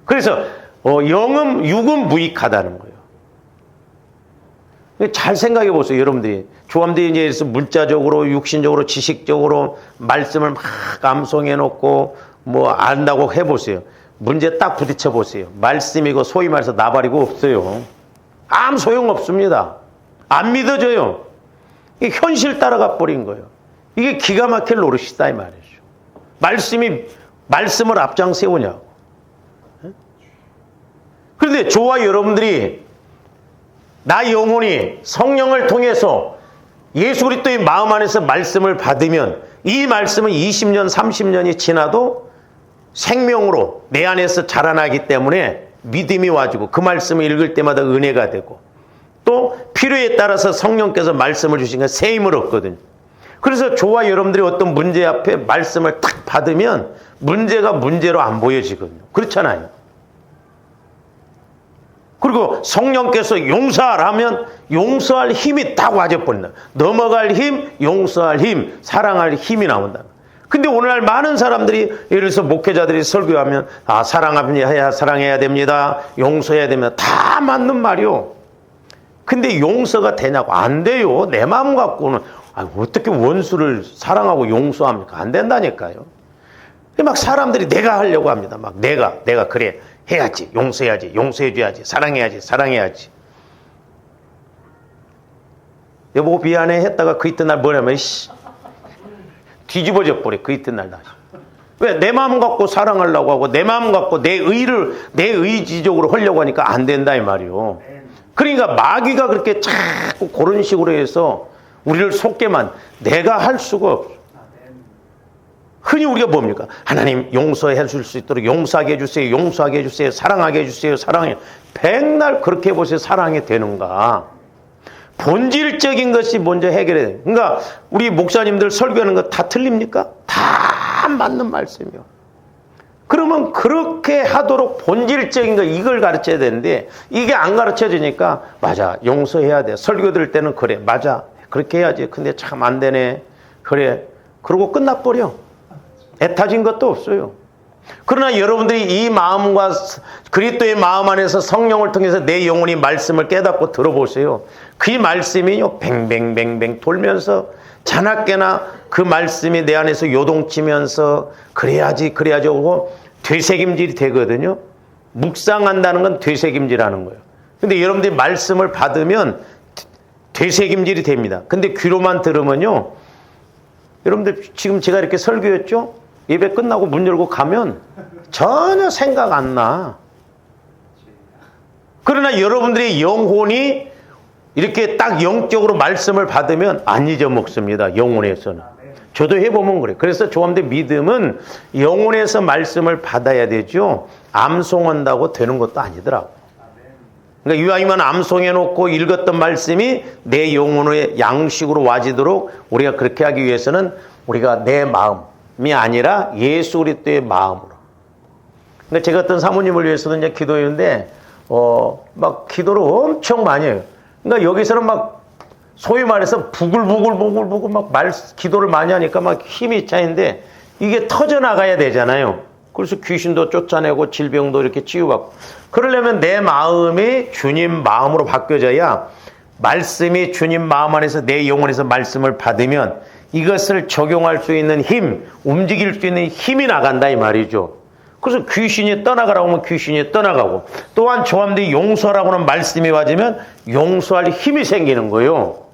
[SPEAKER 1] 그래서 육은 무익하다는 거예요. 잘 생각해 보세요. 여러분들이 조함들이 이제 문자적으로 육신적으로 지식적으로 말씀을 막 암송해 놓고 뭐 안다고 해보세요. 문제 딱 부딪혀 보세요. 말씀이고 소위 말해서 나발이고 없어요. 아무 소용 없습니다. 안 믿어져요. 이게 현실 따라가 버린 거예요. 이게 기가 막힐 노릇이다 이 말이죠. 말씀을 앞장 세우냐고. 그런데 저와 여러분들이 나 영혼이 성령을 통해서 예수 그리스도의 마음 안에서 말씀을 받으면 이 말씀은 20년, 30년이 지나도 생명으로 내 안에서 자라나기 때문에 믿음이 와지고 그 말씀을 읽을 때마다 은혜가 되고 또 필요에 따라서 성령께서 말씀을 주신 건 새 힘을 얻거든요. 그래서 저와 여러분들이 어떤 문제 앞에 말씀을 딱 받으면 문제가 문제로 안 보여지거든요. 그렇잖아요. 그리고 성령께서 용서하라면 용서할 힘이 딱 와져버린다. 넘어갈 힘, 용서할 힘, 사랑할 힘이 나온다. 근데 오늘날 많은 사람들이 예를 들어서 목회자들이 설교하면 사랑해야 됩니다. 용서해야 됩니다. 다 맞는 말이요. 근데 용서가 되냐고. 안 돼요. 내 마음 갖고는 어떻게 원수를 사랑하고 용서합니까? 안 된다니까요. 막 사람들이 내가 하려고 합니다. 막 내가 그래 해야지, 용서해야지, 용서해줘야지, 사랑해야지. 여보 미안해 했다가 그 이튿날 뭐냐면 뒤집어져 버려. 그 이튿날 다시. 왜? 내 마음 갖고 사랑하려고 하고 내 마음 갖고 내 의지적으로 하려고 하니까 안 된다 이 말이요. 그러니까 마귀가 그렇게 자꾸 그런 식으로 해서 우리를 속게만 내가 할 수가 없어. 흔히 우리가 뭡니까? 하나님 용서해 줄 수 있도록 용서하게 해주세요. 사랑하게 해주세요. 백날 그렇게 해보세요. 사랑이 되는가? 본질적인 것이 먼저 해결해야 돼요. 그러니까 우리 목사님들 설교하는 거 다 틀립니까? 다 맞는 말씀이요. 그러면 그렇게 하도록 본질적인 거 이걸 가르쳐야 되는데 이게 안 가르쳐지니까 맞아 용서해야 돼. 설교 들을 때는 그래 맞아 그렇게 해야지. 근데 참 안 되네. 그래. 그러고 끝나버려. 애타진 것도 없어요. 그러나 여러분들이 이 마음과 그리스도의 마음 안에서 성령을 통해서 내 영혼이 말씀을 깨닫고 들어보세요. 그 말씀이요 뱅뱅뱅뱅 돌면서 자나깨나 그 말씀이 내 안에서 요동치면서 그래야지 하고 되새김질이 되거든요. 묵상한다는 건 되새김질하는 거예요. 근데 여러분들이 말씀을 받으면 되새김질이 됩니다. 근데 귀로만 들으면요 여러분들 지금 제가 이렇게 설교했죠? 예배 끝나고 문 열고 가면 전혀 생각 안 나. 그러나 여러분들의 영혼이 이렇게 딱 영적으로 말씀을 받으면 안 잊어먹습니다. 영혼에서는. 저도 해보면 그래요. 그래서 조함대 믿음은 영혼에서 말씀을 받아야 되죠. 암송한다고 되는 것도 아니더라고. 그러니까 이왕이면 암송해놓고 읽었던 말씀이 내 영혼의 양식으로 와지도록 우리가 그렇게 하기 위해서는 우리가 내 마음이 아니라 예수 그리스도의 마음으로. 그러니까 제가 어떤 사모님을 위해서는 이제 기도했는데 막 기도를 엄청 많이 해요. 그러니까 여기서는 막 소위 말해서 부글부글 막 기도를 많이 하니까 막 힘이 차이는데 이게 터져나가야 되잖아요. 그래서 귀신도 쫓아내고 질병도 이렇게 치유받고. 그러려면 내 마음이 주님 마음으로 바뀌어져야 말씀이 주님 마음 안에서 내 영혼에서 말씀을 받으면 이것을 적용할 수 있는 힘, 움직일 수 있는 힘이 나간다 이 말이죠. 그래서 귀신이 떠나가라고 하면 귀신이 떠나가고, 또한 조함들이 용서하라고 하는 말씀이 와지면 용서할 힘이 생기는 거예요.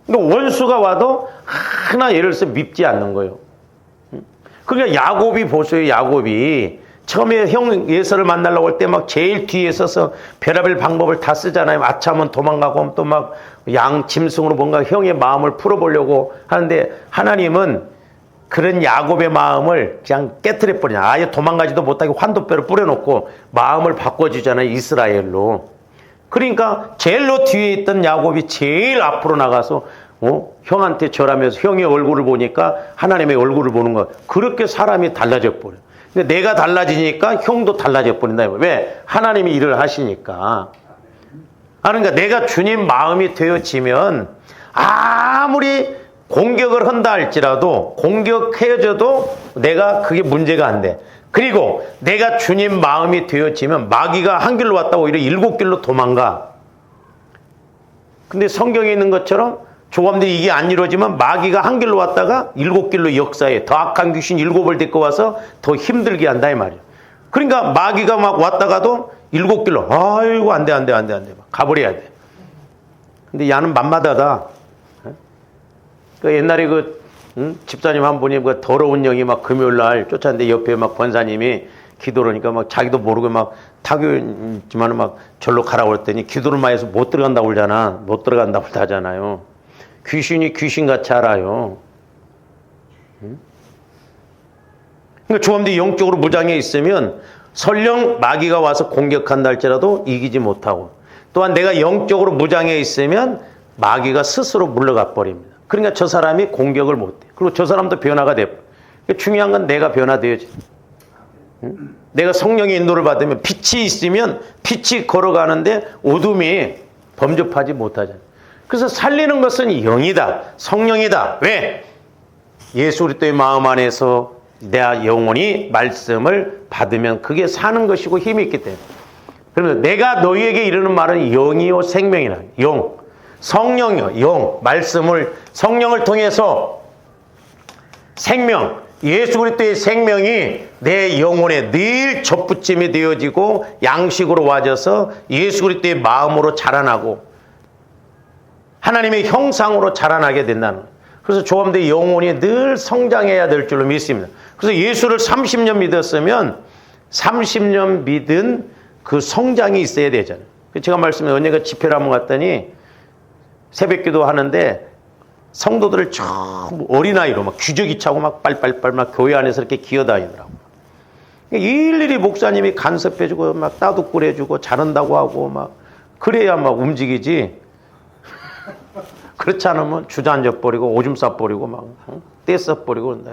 [SPEAKER 1] 그러니까 원수가 와도 하나 예를 들어서 밉지 않는 거예요. 그러니까 야곱이 보세요. 야곱이 처음에 형 예서를 만나려고 할 때 막 제일 뒤에 서서 별의별 방법을 다 쓰잖아요. 아차하면 도망가고 또 막 양 짐승으로 뭔가 형의 마음을 풀어보려고 하는데 하나님은 그런 야곱의 마음을 그냥 깨트려 버리냐. 아예 도망가지도 못하게 환도뼈를 뿌려놓고 마음을 바꿔주잖아요. 이스라엘로. 그러니까 제일 뒤에 있던 야곱이 제일 앞으로 나가서 형한테 절하면서 형의 얼굴을 보니까 하나님의 얼굴을 보는 거. 그렇게 사람이 달라져 버려. 근데 내가 달라지니까 형도 달라져 버린다. 왜? 하나님이 일을 하시니까. 그러니까 내가 주님 마음이 되어지면 아무리 공격을 한다 할지라도 공격해줘도 내가 그게 문제가 안 돼. 그리고 내가 주님 마음이 되어지면 마귀가 한 길로 왔다고 오히려 7길로 도망가. 근데 성경에 있는 것처럼 조감들이 이게 안 이루어지면 마귀가 한 길로 왔다가 7길로 역사해. 더 악한 귀신 7을 데리고 와서 더 힘들게 한다 이 말이야. 그러니까 마귀가 막 왔다가도 7길로 아이고 안 돼 막 가버려야 돼. 근데 야는 맘마다다. 그 옛날에 집사님 한 분이 그 더러운 영이 막 금요일날 쫓아왔는데 옆에 막 권사님이 기도를 하니까 막 자기도 모르고 막 타교지만은 막 절로 가라고 그랬더니 기도를 많이 해서 못 들어간다고 그러잖아. 못 들어간다고 하잖아요. 귀신이 귀신같이 알아요. 그러니까 조함들이 영적으로 무장해 있으면 설령 마귀가 와서 공격한다 할지라도 이기지 못하고, 또한 내가 영적으로 무장해 있으면 마귀가 스스로 물러가 버립니다. 그러니까 저 사람이 공격을 못해. 그리고 저 사람도 변화가 돼. 중요한 건 내가 변화되어지. 내가 성령의 인도를 받으면 빛이 있으면 빛이 걸어가는데 어둠이 범접하지 못하잖아요. 그래서 살리는 것은 영이다. 성령이다. 왜? 예수 그리스도의 마음 안에서 내 영혼이 말씀을 받으면 그게 사는 것이고 힘이 있기 때문에. 그러면 내가 너희에게 이르는 말은 영이요 생명이라. 영. 성령이요. 영. 말씀을 성령을 통해서 생명. 예수 그리스도의 생명이 내 영혼에 늘 접붙임이 되어지고 양식으로 와져서 예수 그리스도의 마음으로 자라나고 하나님의 형상으로 자라나게 된다는 거예요. 그래서 조함대 영혼이 늘 성장해야 될 줄로 믿습니다. 그래서 예수를 30년 믿었으면 30년 믿은 그 성장이 있어야 되잖아요. 제가 말씀드린 언젠가 집회를 한번 갔더니 새벽기도 하는데 성도들을 전부 어린아이로 막 규적이 차고 막 빨빨빨 막 교회 안에서 이렇게 기어다니더라고요. 일일이 목사님이 간섭해주고 막 따둑질 해주고 잘한다고 하고 막 그래야 막 움직이지. 그렇지 않으면 주저앉아 버리고 오줌 싸 버리고 막 떼써 버리고 그런다.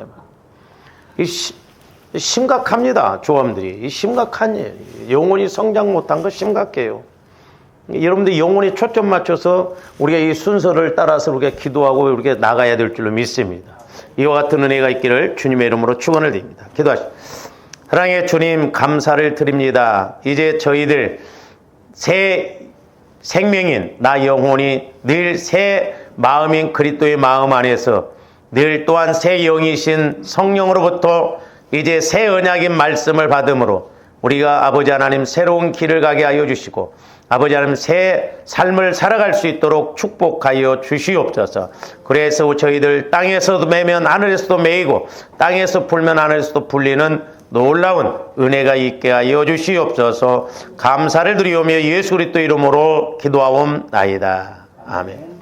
[SPEAKER 1] 심각합니다. 조함들이. 심각한 일. 영혼이 성장 못한 거 심각해요. 여러분들 영혼이 초점 맞춰서 우리가 이 순서를 따라서 우리가 기도하고 우리가 나가야 될 줄로 믿습니다. 이와 같은 은혜가 있기를 주님의 이름으로 축원을 드립니다. 기도하시죠. 사랑의 주님 감사를 드립니다. 이제 저희들 새 생명인 나 영혼이 늘 새 마음인 그리스도의 마음 안에서 늘 또한 새 영이신 성령으로부터 이제 새 언약인 말씀을 받음으로 우리가 아버지 하나님 새로운 길을 가게 하여 주시고 아버지 하나님 새 삶을 살아갈 수 있도록 축복하여 주시옵소서. 그래서 저희들 땅에서도 매면 하늘에서도 매이고 땅에서 풀면 하늘에서도 풀리는 놀라운 은혜가 있게 하여 주시옵소서. 감사를 드리오며 예수 그리스도 이름으로 기도하옵나이다. 아멘.